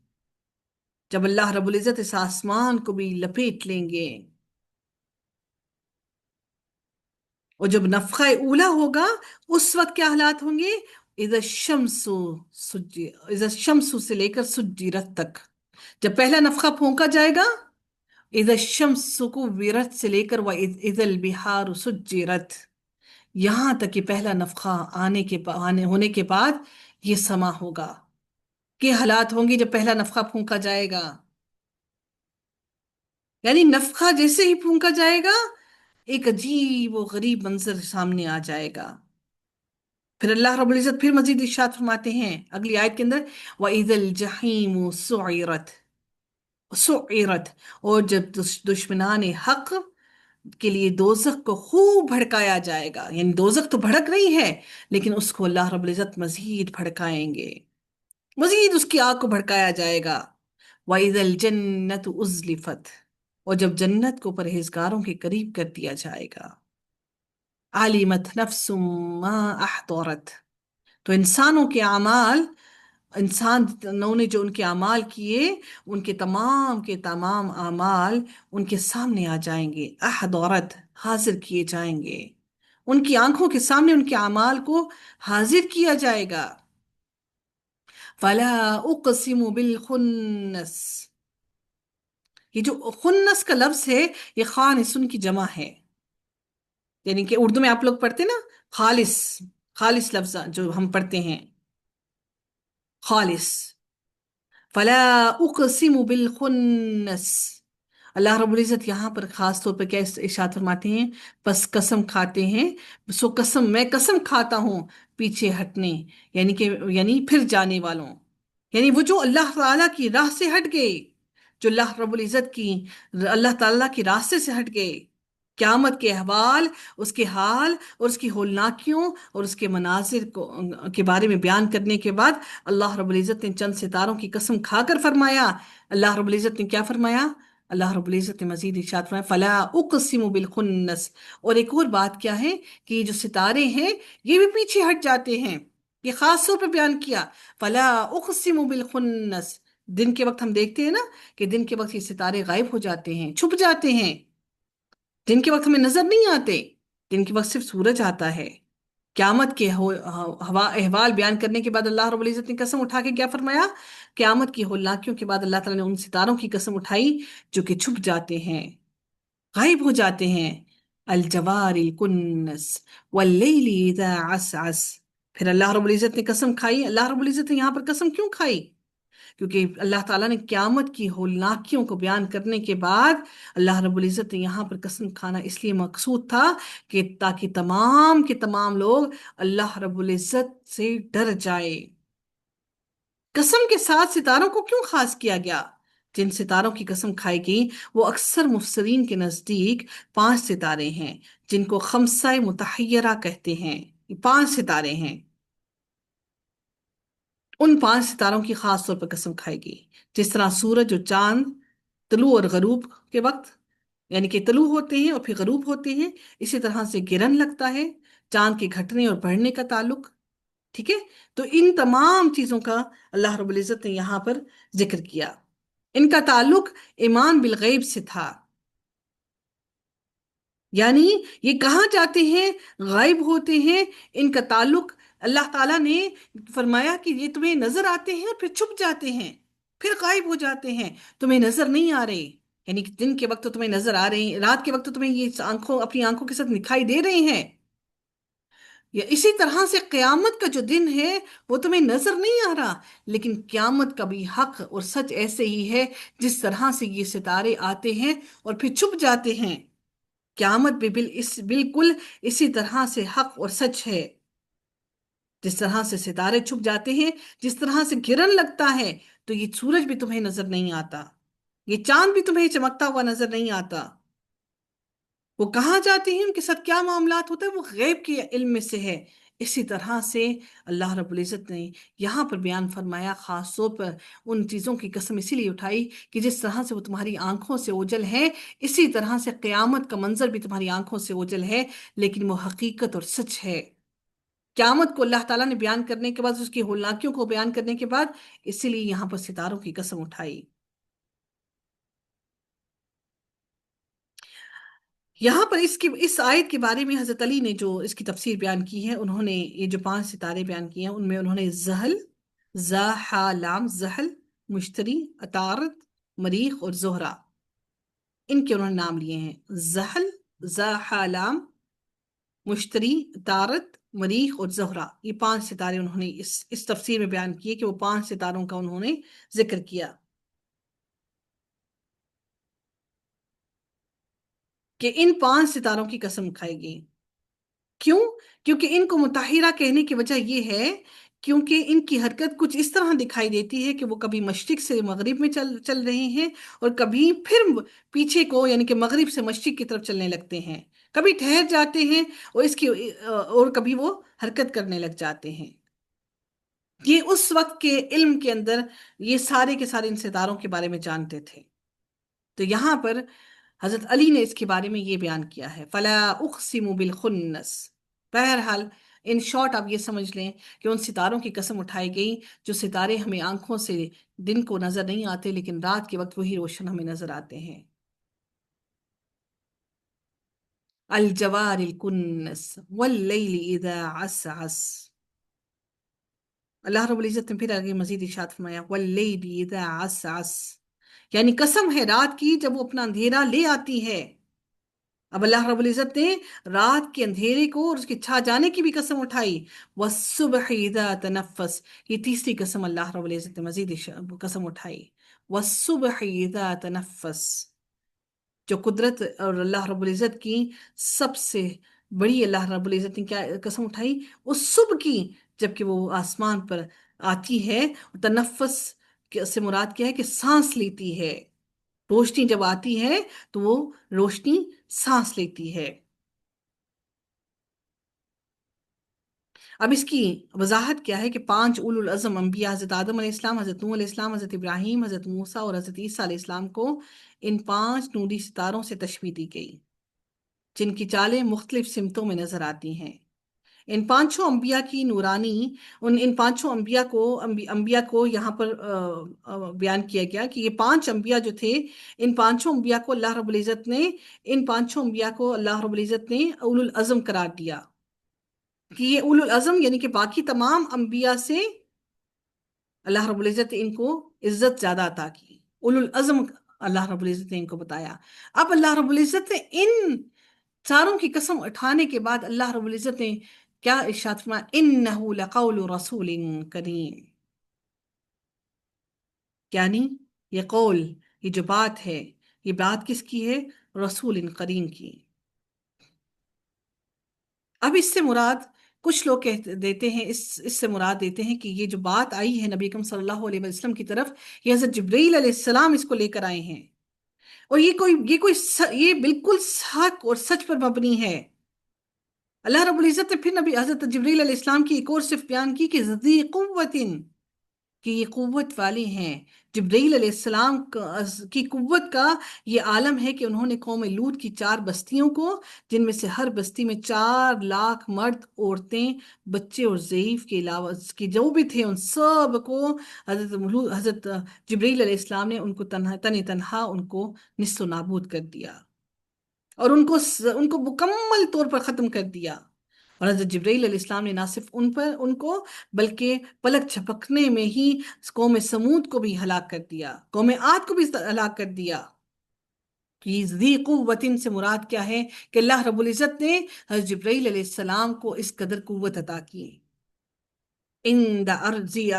جب اللہ رب العزت اس آسمان کو بھی لپیٹ لیں گے۔ اور جب نفخہ اولا ہوگا اس وقت کیا حالات ہوں گے؟ اذا الشمس سے لے کر سجرت تک، جب پہلا نفخہ پھونکا جائے گا، اذا الشمس کوورت سے لے کر اذا البحار سجرت، یہاں تک کہ پہلا نفخہ ہونے کے بعد یہ سما ہوگا۔ کہ حالات ہوں گے جب پہلا نفخہ پھونکا جائے گا، یعنی نفخہ جیسے ہی پھونکا جائے گا، ایک عجیب و غریب منظر سامنے آ جائے گا۔ پھر اللہ رب العزت پھر مزید ارشاد فرماتے ہیں اگلی آیت کے اندر، وَإِذَا الْجَحِيمُ سُعِّرَتْ، اور جب دشمنان حق کے لیے دوزخ کو خوب بھڑکایا جائے گا، یعنی دوزخ تو بھڑک رہی ہے لیکن اس کو اللہ رب العزت مزید بھڑکائیں گے، مزید اس کی آگ کو بھڑکایا جائے گا۔ وَإِذَا الْجَنَّةُ أُزْلِفَتْ، اور جب جنت کو پرہیزگاروں کے قریب کر دیا جائے گا۔ عَلِمَتْ نَفْسٌ مَا أَحْضَرَتْ، تو انسانوں کے اعمال इंसानों ने जो उनके अमाल किए, उनके तमाम के तमाम अमाल उनके सामने आ जाएंगे, अहद औरत हाजिर किए जाएंगे। उनकी आंखों के सामने उनके अमाल को हाजिर किया जाएगा। फला उक़सिमु बिल खुन्नस, ये जो खुन्नस का लफ्ज है, ये खानिसुन की जमा है। यानी कि उर्दू में आप लोग पढ़ते ना, खालिस, खालिस लफ्ज जो हम पढ़ते हैं, खालिस। फला उक़सिमु बिल खुन्नस, अल्लाह रब्बुल इज़्ज़त यहाँ पर खास तौर पर क्या इरशाद फरमाते हैं, बस कसम खाते हैं, सो कसम, मैं कसम खाता हूँ पीछे हटने, यानी कि यानी फिर जाने वालों, यानी वो जो अल्लाह ताला की राह से हट गए, जो अल्लाह रब्बुल इज़्ज़त की, अल्लाह ताला के रास्ते से हट गए। क़यामत के अहवाल, उसके हाल और उसकी होलनाकियों और उसके मनाजिर को के बारे में बयान करने के बाद अल्लाह रब्बुल इज़्ज़त ने चंद सितारों की कसम खाकर फरमाया, अल्लाह रब्बुल इज़्ज़त ने क्या फरमाया, अल्लाह रब्बुल इज़्ज़त ने मजीद इरशाद फरमाया, फला उक़सिमु बिल खुन्नस। और एक और बात क्या है कि ये जो सितारे हैं, ये भी पीछे हट जाते हैं। ये खास तौर पर बयान किया, फला उक़सिमु बिल खुन्नस। दिन के वक्त हम देखते हैं ना कि दिन के वक्त ये सितारे गायब हो जाते हैं, छुप जाते हैं। दिन के वक्त हमें नजर नहीं आते, दिन के वक्त सिर्फ सूरज आता है। क्यामत के हवा अहवाल बयान करने के बाद अल्लाह रब्बुल इज़्ज़त ने कसम उठा के क्या फरमाया, क्यामत की होलाकियों के बाद अल्लाह ताला ने उन सितारों की कसम उठाई जो कि छुप जाते हैं, गायब हो जाते हैं। अल जवारिल कुन्नस वल्लैलि इज़ा असअस। फिर अल्लाह रब्बुल इज़्ज़त ने कसम खाई, अल्लाह रब्बुल इज़्ज़त ने यहाँ पर कसम क्यों खाई, क्योंकि अल्लाह ताला ने क्यामत की होलनाकियों को बयान करने के बाद अल्लाह रब्बुल इज़्ज़त ने यहाँ पर कसम खाना इसलिए मकसूद था कि ताकि तमाम के तमाम लोग अल्लाह रब्बुल इज़्ज़त से डर जाए। कसम के साथ सितारों को क्यों खास किया गया, जिन सितारों की कसम खाई गई वो अक्सर मुफस्सिरीन के नज़दीक पांच सितारे हैं, जिनको खमसा मुतहय्यरा कहते हैं। ये पांच सितारे हैं, उन पांच सितारों की खास तौर पर कसम खाएगी। जिस तरह सूरज और चांद तलू और गरूब के वक्त, यानी कि तलू होते हैं और फिर गरूब होते हैं, इसी तरह से गिरन लगता है, चांद के घटने और बढ़ने का ताल्लुक। ठीक है, तो इन तमाम चीजों का अल्लाह रब्बुल इज़्ज़त ने यहां पर जिक्र किया। इनका ताल्लुक ईमान बिल गैब से था, यानी ये कहाँ जाते हैं, गायब होते हैं। इनका ताल्लुक, अल्लाह ताला ने फरमाया कि ये तुम्हें नजर आते हैं और फिर छुप जाते हैं, फिर गायब हो जाते हैं, तुम्हें नजर नहीं आ रहे। यानी कि दिन के वक्त तो तुम्हें नजर आ रहे हैं, रात के वक्त तो तुम्हें ये आंखों, अपनी आंखों के साथ दिखाई दे रहे हैं। या इसी तरह से क्यामत का जो दिन है वो तुम्हें नजर नहीं आ रहा, लेकिन क्यामत का भी हक और सच ऐसे ही है, जिस तरह से ये सितारे आते हैं और फिर छुप जाते हैं। क्यामत भी बिल्कुल इसी तरह से हक और सच है। जिस तरह से सितारे छुप जाते हैं, जिस तरह से किरण लगता है, तो ये सूरज भी तुम्हें नजर नहीं आता, ये चांद भी तुम्हें चमकता हुआ नजर नहीं आता। वो कहाँ जाते हैं, उनके साथ क्या मामलात होता है, वो गैब के इल्म में से है। इसी तरह से अल्लाह रब्बुल इज़्ज़त ने यहाँ पर बयान फरमाया, खास तौर पर उन चीज़ों की कसम इसीलिए उठाई कि जिस तरह से वो तुम्हारी आंखों से ओझल है, इसी तरह से क़यामत का मंजर भी तुम्हारी आंखों से ओझल है, लेकिन वो हकीकत और सच है। क़यामत को अल्लाह ताला ने बयान करने के बाद, उसकी होलनाकियों को बयान करने के बाद, इसीलिए यहाँ पर सितारों की कसम उठाई। यहाँ पर इसकी इस आयत के बारे में हजरत अली ने जो इसकी तफसीर बयान की है, उन्होंने ये जो पांच सितारे बयान किए हैं उनमें उन्होंने जहल, जा हा लाम जहल, मुश्तरी, अतारत, मरीख और जोहरा, इनके उन्होंने नाम लिए हैं। जहल, जा हा लाम, मुश्तरी, तारत, मरीख और जोहरा, ये पांच सितारे उन्होंने इस तफसीर में बयान किए कि वो पांच सितारों का उन्होंने जिक्र किया कि इन पांच सितारों की कसम खाएगी। क्यों? क्योंकि इनको मुताहिरा कहने की वजह यह है क्योंकि इनकी हरकत कुछ इस तरह दिखाई देती है कि वो कभी मशरिक से मगरिब में चल चल रहे हैं, और कभी फिर पीछे को, यानी कि मगरिब से मशरिक की तरफ चलने लगते हैं, कभी ठहर जाते हैं और इसकी और कभी वो हरकत करने लग जाते हैं। ये उस वक्त के इल्म के अंदर ये सारे के सारे इन सितारों के बारे में जानते थे। तो यहाँ पर हजरत अली ने इसके बारे में ये बयान किया है, फला उक़सिमु बिल खुन्नस। बहरहाल ان شارٹ آپ یہ سمجھ لیں کہ ان ستاروں کی قسم اٹھائی گئی جو ستارے ہمیں آنکھوں سے دن کو نظر نہیں آتے، لیکن رات کے وقت وہی روشن ہمیں نظر آتے ہیں۔ الجوار الکنس واللیل اذا عسعس۔ اللہ رب العزت نے پھر آگے مزید ارشاد فرمایا واللیل اذا عسعس، یعنی قسم ہے رات کی جب وہ اپنا اندھیرا لے آتی ہے۔ اب اللہ رب العزت نے رات کے اندھیرے کو اور اس کے چھا جانے کی بھی قسم اٹھائی۔ والصبح اذا تنفس، یہ تیسری قسم اللہ رب العزت نے مزید قسم اٹھائی، والصبح اذا تنفس۔ جو قدرت اور اللہ رب العزت کی سب سے بڑی، اللہ رب العزت نے کیا قسم اٹھائی؟ اس صبح کی، جبکہ وہ آسمان پر آتی ہے۔ تنفس سے مراد کیا ہے؟ کہ سانس لیتی ہے۔ روشنی جب آتی ہے تو وہ روشنی سانس لیتی ہے۔ اب اس کی وضاحت کیا ہے کہ پانچ اولو العزم انبیاء، حضرت آدم علیہ السلام، حضرت نوح علیہ السلام، حضرت ابراہیم، حضرت موسیٰ اور حضرت عیسیٰ علیہ السلام کو ان پانچ نوری ستاروں سے تشبیہ دی گئی، جن کی چالیں مختلف سمتوں میں نظر آتی ہیں۔ ان پانچوں انبیاء کی نورانی، ان پانچوں انبیاء کو یہاں پر بیان کیا گیا کہ یہ پانچ انبیاء جو تھے، ان پانچوں انبیاء کو اللہ رب العزت نے اولو العزم قرار دیا، کہ یہ اولو العزم یعنی کہ باقی تمام انبیاء سے اللہ رب العزت نے ان کو عزت زیادہ عطا کی۔ اولو العزم اللہ رب العزت نے ان کو بتایا۔ اب اللہ رب العزت نے ان چاروں کی قسم اٹھانے کے بعد اللہ رب العزت نے کیا ارشاد فرمایا؟ انہ لقول رسول کریم، یعنی یہ قول، یہ جو بات ہے، یہ بات کس کی ہے؟ رسول کریم کی۔ اب اس سے مراد کچھ لوگ دیتے ہیں، اس سے مراد دیتے ہیں کہ یہ جو بات آئی ہے نبی اکرم صلی اللہ علیہ وسلم کی طرف، یہ حضرت جبرائیل علیہ السلام اس کو لے کر آئے ہیں، اور یہ بالکل حق اور سچ پر مبنی ہے۔ اللہ رب العزت نے پھر نبی حضرت جبرائیل علیہ السلام کی ایک اور صفت بیان کی کہ ذی قوت، کہ یہ قوت والے ہیں۔ جبرائیل علیہ السلام کی قوت کا یہ عالم ہے کہ انہوں نے قوم لوط کی 4 بستیوں کو، جن میں سے ہر بستی میں 4 لاکھ مرد، عورتیں، بچے اور ضعیف کے علاوہ کہ جو بھی تھے، ان سب کو حضرت جبرائیل علیہ السلام نے ان کو تنہا ان کو نصف و نابود کر دیا، اور ان کو مکمل طور پر ختم کر دیا۔ اور حضرت جبرائیل علیہ السلام نے نہ صرف ان کو بلکہ پلک جھپکنے میں ہی قوم سمود کو بھی ہلاک کر دیا، قوم عاد کو بھی ہلاک کر دیا۔ کہ ذی قوتن سے مراد کیا ہے؟ کہ اللہ رب العزت نے حضرت جبرائیل علیہ السلام کو اس قدر قوت عطا کی۔ ذی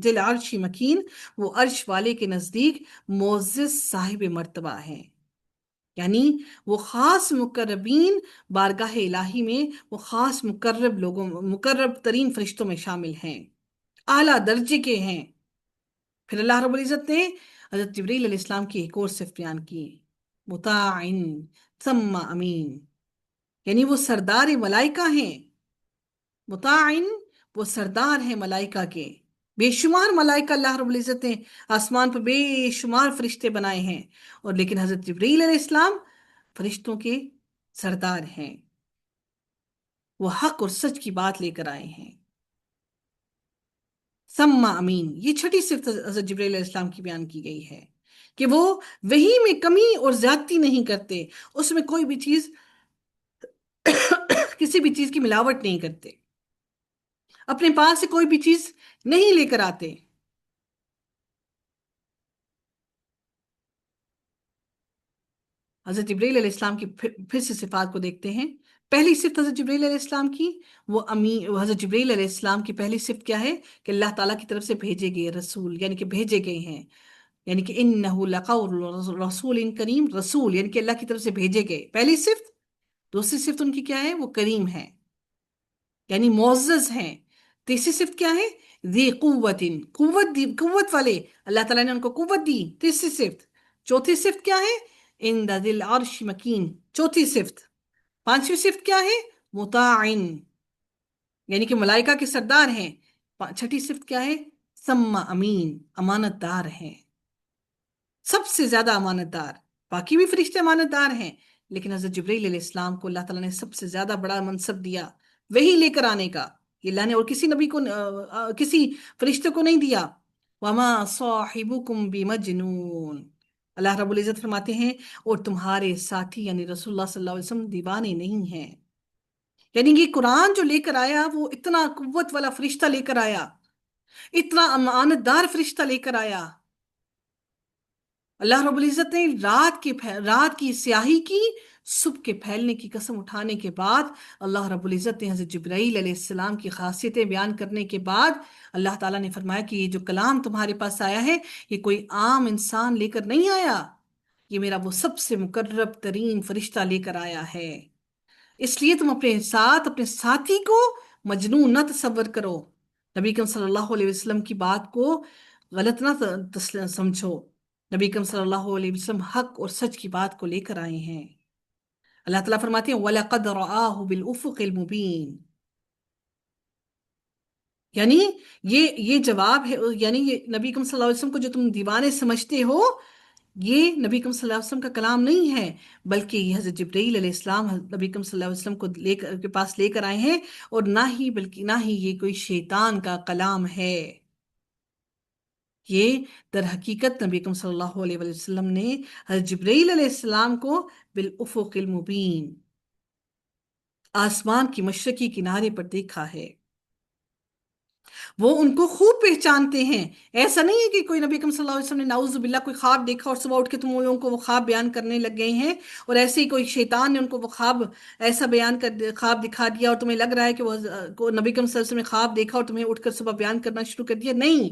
العرش مکین، وہ عرش والے کے نزدیک معزز صاحب مرتبہ ہیں، یعنی وہ خاص مقربین بارگاہ الہی میں، وہ خاص مقرب ترین فرشتوں میں شامل ہیں، اعلیٰ درجے کے ہیں۔ پھر اللہ رب العزت نے حضرت جبرائیل علیہ السلام کی ایک اور صفت بیان کی، مطاع ثم امین، یعنی وہ سردار ملائکہ ہیں۔ مطاع، وہ سردار ہیں ملائکہ کے۔ بے شمار ملائکہ اللہ رب العزت نے آسمان پر بے شمار فرشتے بنائے ہیں، اور لیکن حضرت جبرائیل علیہ السلام فرشتوں کے سردار ہیں، وہ حق اور سچ کی بات لے کر آئے ہیں۔ ثم امین، یہ چھٹی صفت حضرت جبرائیل علیہ السلام کی بیان کی گئی ہے کہ وہ وحی میں کمی اور زیادتی نہیں کرتے، اس میں کوئی بھی چیز کسی بھی چیز کی ملاوٹ نہیں کرتے، اپنے پاس سے کوئی بھی چیز نہیں لے کر آتے۔ حضرت جبرائیل علیہ السلام کی پھر سے صفات کو دیکھتے ہیں۔ پہلی صفت حضرت جبرائیل علیہ السلام کی، وہ حضرت جبرائیل علیہ السلام کی پہلی صفت کیا ہے؟ کہ اللہ تعالیٰ کی طرف سے بھیجے گئے رسول، یعنی کہ بھیجے گئے ہیں، یعنی کہ انہ لقول رسول کریم، رسول یعنی کہ اللہ کی طرف سے بھیجے گئے، پہلی صفت۔ دوسری صفت ان کی کیا ہے؟ وہ کریم ہے، یعنی معزز ہیں۔ تیسری صفت کیا ہے؟ ذی قوت، قوت والے، اللہ تعالیٰ نے ان کو قوت دی، تیسری صفت۔ چوتھی صفت کیا ہے؟ عند ذی العرش مکین، چوتھی صفت۔ پانچویں صفت کیا ہے؟ مطاع، یعنی کہ ملائکہ کے سردار ہیں۔ چھٹی صفت کیا ہے؟ ثم امین، امانت دار ہیں، سب سے زیادہ امانت دار۔ باقی بھی فرشتے امانت دار ہیں، لیکن حضرت جبرائیل علیہ السلام کو اللہ تعالیٰ نے سب سے زیادہ بڑا منصب دیا، वही लेकर आने का। ये अल्लाह ने और किसी नबी को किसी फरिश्ते को नहीं दिया। वमा साहिबुकुम बिमजनून। अल्लाह रब्बुल इज्जत फरमाते हैं और तुम्हारे साथी यानी रसूलुल्लाह सल्लल्लाहु अलैहि वसल्लम दीवाने नहीं हैं। यानी ये कुरान जो लेकर आया वो इतना कुव्वत वाला फरिश्ता लेकर आया, इतना अमानतदार फरिश्ता लेकर आया। अल्लाह रब्बुल इज्जत ने रात की स्याही की, सुबह के फैलने की कसम उठाने के बाद, अल्लाह रब्बुल इज्जत ने हज़रत जिब्राईल अलैहिस्सलाम की खासियतें बयान करने के बाद अल्लाह ताला ने फरमाया कि ये जो कलाम तुम्हारे पास आया है, ये कोई आम इंसान लेकर नहीं आया, ये मेरा वो सबसे मुकर्रब तरीन फरिश्ता लेकर आया है। इसलिए तुम अपने साथ अपने साथी को मजनून न तसव्वुर करो। नबी करीम सल्लल्लाहु अलैहि वसल्लम की बात को गलत ना समझो। नबी करीम सल्लल्लाहु अलैहि वसल्लम हक और सच की बात को लेकर आए हैं। अल्लाह ताला फरमाते हैं वलक़द रआहु बिल उफ़ुक़िल मुबीन। यानी ये जवाब है, यानी ये नबी करीम सल्लल्लाहु अलैहि वसल्लम को जो तुम दीवाने समझते हो, ये नबी करीम सल्लल्लाहु अलैहि वसल्लम का कलाम नहीं है, बल्कि ये हज़रत जिब्रील अलैहिस्सलाम नबी करीम सल्लल्लाहु अलैहि वसल्लम को लेकर के पास लेकर आए हैं। और ना ही ये कोई शैतान का कलाम है। ये दर हकीकत नबी करीम सल्लल्लाहु अलैहि वसल्लम ने हज़रत जिब्रील अलैहिस्सलाम को बिल उफ़ुक़िल मुबीन, आसमान की मशरकी किनारे पर देखा है। वो उनको खूब पहचानते हैं। ऐसा नहीं है कि कोई नबी अकरम सल्लल्लाहु अलैहि वसल्लम ने नाउजुबिल्ला कोई ख्वाब देखा और सुबह उठ के तुम लोगों को वो ख्वाब बयान करने लग गए हैं, और ऐसे ही कोई शैतान ने उनको वो ख्वाब ऐसा ख्वाब दिखा दिया और तुम्हें लग रहा है कि को नबी अकरम सल्लल्लाहु अलैहि वसल्लम ने ख्वाब देखा और तुम्हें उठकर सुबह बयान करना शुरू कर दिया। नहीं,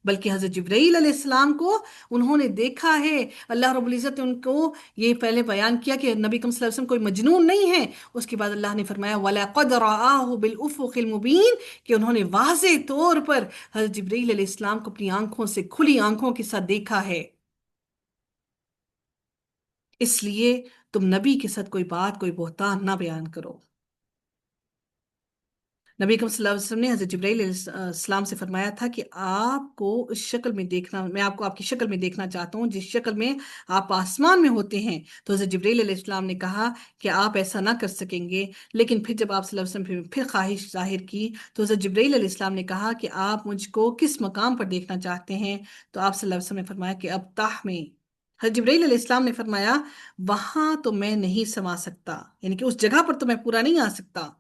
बल्कि हजरत जिब्राईल अलैहिस्सलाम को उन्होंने देखा है। अल्लाह रब्बुल इज्जत ने उनको ये पहले बयान किया कि नबी अकरम सल्लल्लाहु अलैहि वसल्लम कोई मजनून नहीं है। उसके बाद अल्लाह ने फरमाया वलक़द रआहु बिल उफ़ुक़िल मुबीन, कि उन्होंने वाज़े तौर पर हज़रत जिब्रील अलैहिस्सलाम को अपनी आंखों से, खुली आंखों के साथ देखा है। इसलिए तुम नबी के साथ कोई बात, कोई बहतान ना बयान करो। नबी अकरम सल्लल्लाहु अलैहि वसल्लम ने हज़रत जिब्राईल अलैहिस्सलाम से फरमाया था कि आपको इस शक्ल में देखना, मैं आपको आपकी शक्ल में देखना चाहता हूँ जिस शक्ल में आप आसमान में होते हैं। तो हज़रत जिब्राईल अलैहिस्सलाम ने कहा कि आप ऐसा ना कर सकेंगे। लेकिन फिर जब आप सल्लल्लाहु अलैहि वसल्लम फिर ख्वाहिश जाहिर की, तो हज़रत जिब्राईल अलैहिस्सलाम ने कहा कि आप मुझको किस मकाम पर देखना चाहते हैं। तो आप सल्लल्लाहु अलैहि वसल्लम ने फरमाया कि अब ताह में। हज़रत जिब्राईल अलैहिस्सलाम ने फरमाया वहां तो मैं नहीं समा सकता, यानी कि उस जगह पर तो मैं पूरा नहीं आ सकता।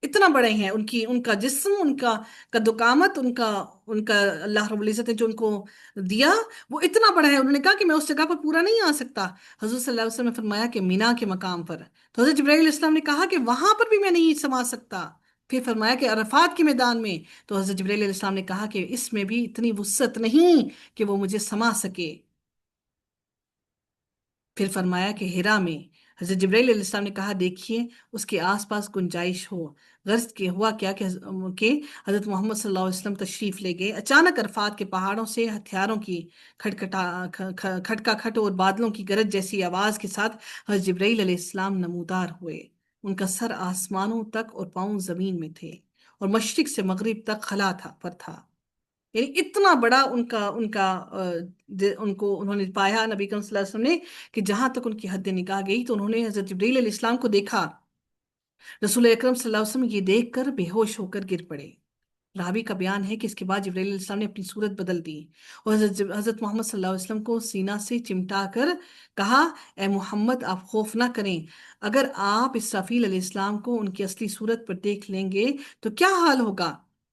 इतना बड़े हैं उनकी, उनका जिस्म, उनका कद्दुकामत, उनका उनका अल्लाह रब्बुल इज्जत ने जो उनको दिया वो इतना बड़ा है। उन्होंने कहा कि मैं उस जगह पर पूरा नहीं आ सकता। हजूर सल्लल्लाहु अलैहि वसल्लम ने फरमाया कि मीना के मकाम पर। तो हजरत जिब्राईल इस्लाम ने कहा कि वहां पर भी मैं नहीं समा सकता। फिर फरमाया कि अरफात के मैदान में। तो हजरत जिब्राईल इस्लाम ने कहा कि इसमें भी इतनी वुसअत नहीं कि वो मुझे समा सके। फिर फरमाया कि हिरा में। हजरत जिब्राईल अलैहिस्सलाम ने कहा देखिए उसके आसपास गुंजाइश हो। गर्ज के हुआ क्या कि हजरत मोहम्मद सल्लल्लाहु अलैहि वसल्लम तशरीफ ले गए। अचानक अरफात के पहाड़ों से हथियारों की खटका खट और बादलों की गरज जैसी आवाज के साथ हजरत जिब्राईल अलैहिस्सलाम नमूदार हुए। उनका सर आसमानों तक और पांव जमीन में थे, और मशरिक से मगरिब तक खला था। यानी इतना बड़ा उनका उनका उनको उन्होंने पाया नबी करीम सल्लल्लाहु अलैहि वसल्लम ने, कि जहां तक उनकी हद निगाह गई तो उन्होंने हजरत जिब्रील अलैहिस्सलाम को देखा। रसूल अकरम सल्लल्लाहु अलैहि वसल्लम ये देखकर बेहोश होकर गिर पड़े। रावी का बयान है कि इसके बाद जिब्रील अलैहिस्सलाम ने अपनी सूरत बदल दी और हजरत मोहम्मद सल्लल्लाहु अलैहि वसल्लम को सीना से चिमटा कर कहा, ए मोहम्मद आप खौफ ना करें। अगर आप इसराफील अलैहिस्सलाम को उनकी असली सूरत पर देख लेंगे तो क्या हाल होगा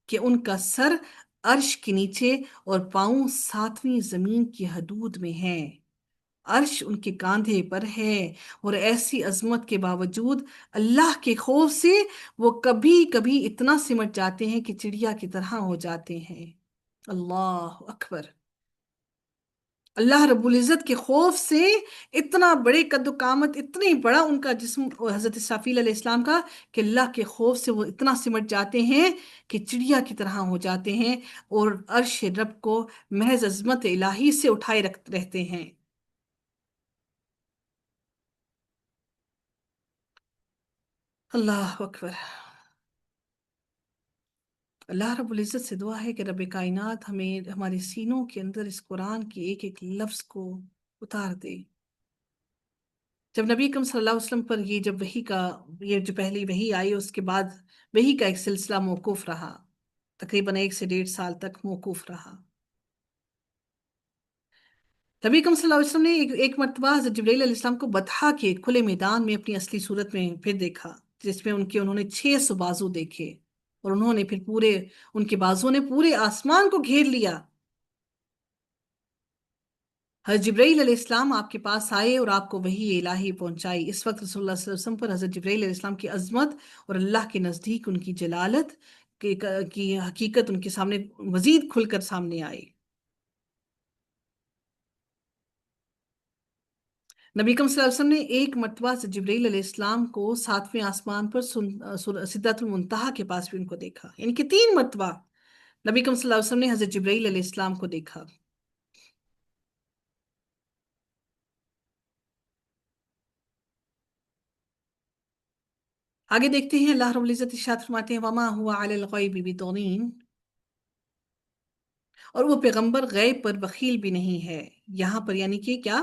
कि उनका सर अर्श के नीचे और पांव सातवीं जमीन की हदूद में है। अर्श उनके कांधे पर है, और ऐसी अजमत के बावजूद अल्लाह के खौफ से वो कभी कभी इतना सिमट जाते हैं कि चिड़िया की तरह हो जाते हैं। अल्लाह अकबर। अल्लाह रब्बुल इज़्ज़त के खौफ से इतना बड़े कद्दो कामत, इतनी बड़ा उनका जिस्म हजरत इसराफील अलैहिस्सलाम का, कि अल्लाह के खौफ से वो इतना सिमट जाते हैं कि चिड़िया की तरह हो जाते हैं, और अर्श रब को महज अजमत इलाही से उठाए रख रहते हैं। अल्लाह अकबर। अल्लाह रब्बुल इज़्ज़त से दुआ है कि रब कायनात हमें हमारे सीनों के अंदर इस कुरान के एक एक लफ्ज को उतार दे। जब नबी अकरम सल्लल्लाहु अलैहि वसल्लम पर ये जब वही का ये जो पहली वही आई उसके बाद वही का एक सिलसिला मौकूफ रहा, तकरीबन 1 से 1.5 साल तक मौकूफ रहा। नबी अकरम सल्लल्लाहु अलैहि वसल्लम ने एक मर्तबा हज़रत जिब्रील अलैहिस्सलाम को बतहा के खुले मैदान में अपनी असली सूरत में फिर देखा, जिसमें उन्होंने 600 बाजू देखे, और उन्होंने फिर पूरे उनके बाजुओं ने पूरे आसमान को घेर लिया। हज़रत जिब्राईल अलैहिस्सलाम आपके पास आए और आपको वही इलाही पहुंचाई। इस वक्त रसूलुल्लाह सल्लल्लाहु अलैहि वसल्लम पर हज़रत जिब्राईल अलैहिस्सलाम की अजमत और अल्लाह के नज़दीक उनकी जलालत की हकीकत उनके सामने मजीद खुलकर सामने आई। नबी करीम सल्लल्लाहु अलैहि वसल्लम ने एक मर्तबा से जिब्राईल अलैहिस्सलाम को 7वें आसमान पर सिदरतुल मुंतहा के पास भी उनको देखा, यानी कि 3 मर्तबा नबी करीम सल्लल्लाहु अलैहि वसल्लम ने हज़रत जिब्राईल अलैहिस्सलाम को देखा। आगे देखते हैं, अल्लाह रब्बुल इज्जत इरशाद फरमाते हैं, वमा हुआ अलल गैबि बिदनीन, और वो पैगंबर गैब पर बखील भी नहीं है। यहाँ पर यानी कि क्या,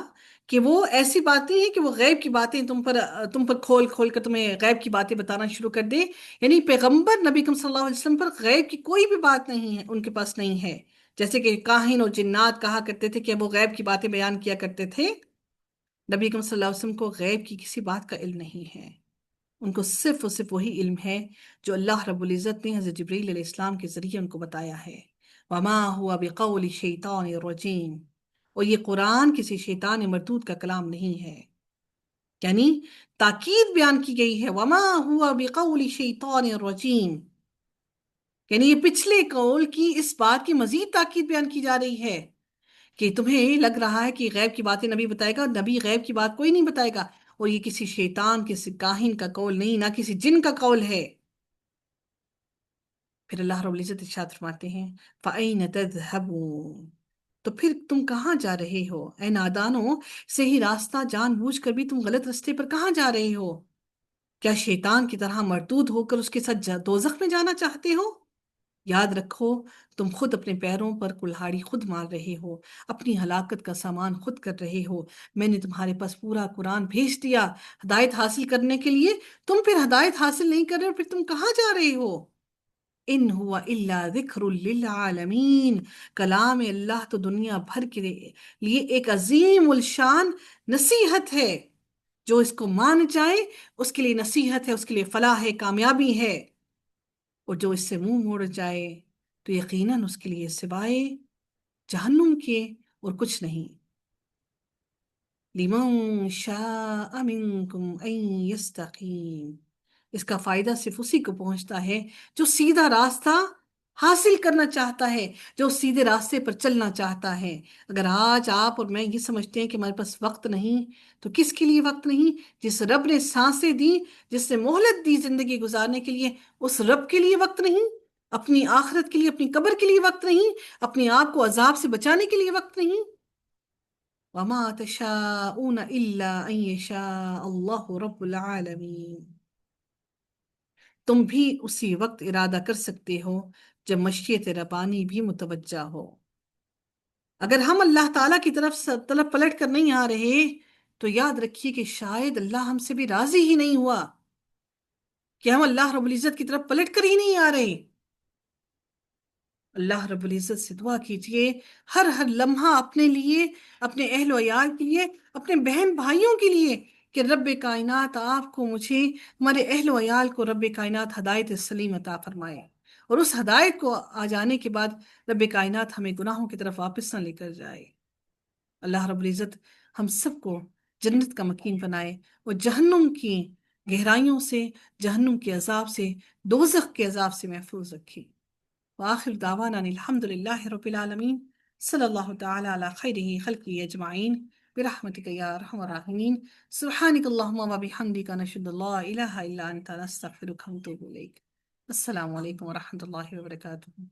कि वो ऐसी बात नहीं है कि वो गैब की बातें तुम पर खोल खोल कर तुम्हें गैब की बातें बताना शुरू कर दे। यानी पैगंबर नबी करीम सल्लल्लाहु अलैहि वसल्लम पर गैब की कोई भी बात नहीं है, उनके पास नहीं है। जैसे कि काहिन और जिन्नात कहा करते थे कि वो गैब की बातें बयान किया करते थे, नबी करीम सल्लल्लाहु अलैहि वसल्लम को गैब की किसी बात का इल्म नहीं है। उनको सिर्फ और सिर्फ वही इल्म है जो अल्लाह रब्बुल इज़्ज़त ने हज़रत जिब्रील अलैहिस्सलाम के ज़रिए उनको बताया है। वमा हुआ बिक़ौलि शैतान रजीम, और ये कुरान किसी शैतान मरदूद का कलाम नहीं है। यानी ताकीद बयान की गई है, वमा हुआ बिक़ौलि शैतान रजीम, यानी ये पिछले कौल की इस बात की मजीद ताकीद बयान की जा रही है कि तुम्हें लग रहा है कि गैब की बातें नबी बताएगा, नबी गैब की बात कोई नहीं बताएगा, और ये किसी शैतान किसी काहिन का कौल नहीं, ना किसी जिन का कौल है। फिर अल्लाह रब्बुल इज्जत इरशाद फरमाते हैं, फ़अैन तज़हबून, तो फिर तुम कहाँ जा रहे हो? ऐ नादानो, सही रास्ता जानबूझकर भी तुम गलत रास्ते पर कहाँ जा रहे हो? क्या शैतान की तरह मरदूद होकर उसके साथ दोजख में जाना चाहते हो? याद रखो, तुम खुद अपने पैरों पर कुल्हाड़ी खुद मार रहे हो, अपनी हलाकत का सामान खुद कर रहे हो। मैंने तुम्हारे पास पूरा कुरान भेज दिया हदायत हासिल करने के लिए, तुम फिर हदायत हासिल नहीं कर रहे हो, फिर तुम कहाँ जा रहे हो? इन हुआ इल्ला ज़िक्रुल लिल आलमीन, कलाम अल्लाह तो दुनिया भर के लिए एक अजीम उल शान नसीहत है। जो इसको मान जाए उसके लिए नसीहत है, उसके लिए फलाह है, कामयाबी है। और जो इससे मुंह मोड़ जाए तो यकीनन उसके लिए सिवाय जहन्नुम के और कुछ नहीं। लिमन शाअ मिनकुम अन यस्तकीम, इसका फायदा सिर्फ उसी को पहुंचता है जो सीधा रास्ता हासिल करना चाहता है, जो सीधे रास्ते पर चलना चाहता है। अगर आज आप और मैं ये समझते हैं कि हमारे पास वक्त नहीं, तो किसके लिए वक्त नहीं? जिस रब ने सांसें दी, जिसने मोहलत दी जिंदगी गुजारने के लिए, उस रब के लिए वक्त नहीं? अपनी आखिरत के लिए, अपनी कब्र के लिए वक्त नहीं? अपने आप को अजाब से बचाने के लिए वक्त नहीं? वमा तशाऊन इल्ला अन यशा अल्लाहु रब्बुल आलमीन, तुम भी उसी वक्त इरादा कर सकते हो जब मशीयत रब्बानी भी मुतवज्जा हो। अगर हम अल्लाह ताला की तरफ पलट कर नहीं आ रहे, तो याद रखिए कि शायद अल्लाह हमसे भी राजी ही नहीं हुआ, कि हम अल्लाह रब्बुल इज्जत की तरफ पलट कर ही नहीं आ रहे। अल्लाह रब्बुल इज्जत से दुआ कीजिए हर हर लम्हा अपने लिए, अपने अहल वयाल के लिए, अपने बहन भाइयों के लिए, कि रब्बे कायनात आपको, मुझे, हमारे अहल वयाल को रब्बे कायनात हदायत सलीम अता फरमाए, और उस हदायत को आ जाने के बाद रब्बे कायनात हमें गुनाहों की तरफ वापस ना लेकर जाए। अल्लाह रब्बुल इज्जत हम सबको जन्नत का मकीन बनाए, और जहन्नुम की गहराइयों से, जहन्नुम के अजाब से, दोजख के अजाब से महफूज रखे। वाखिर दावाना अल्हम्दुलिल्लाहि रब्बिल आलमीन, सल्लल्लाहु तआला अला खैरिही खल्क़िही अजमाइन, बिरहमतिका या अरहमर राहिमीन, सुब्हानकल्लाहुम्मा व बिहम्दिका, नशहदु अल्ला इलाहा इल्ला अंता, नस्तगफिरुका व नतूबु इलैक। अस्सलामु अलैकुम व रहमतुल्लाहि व बरकातुहू।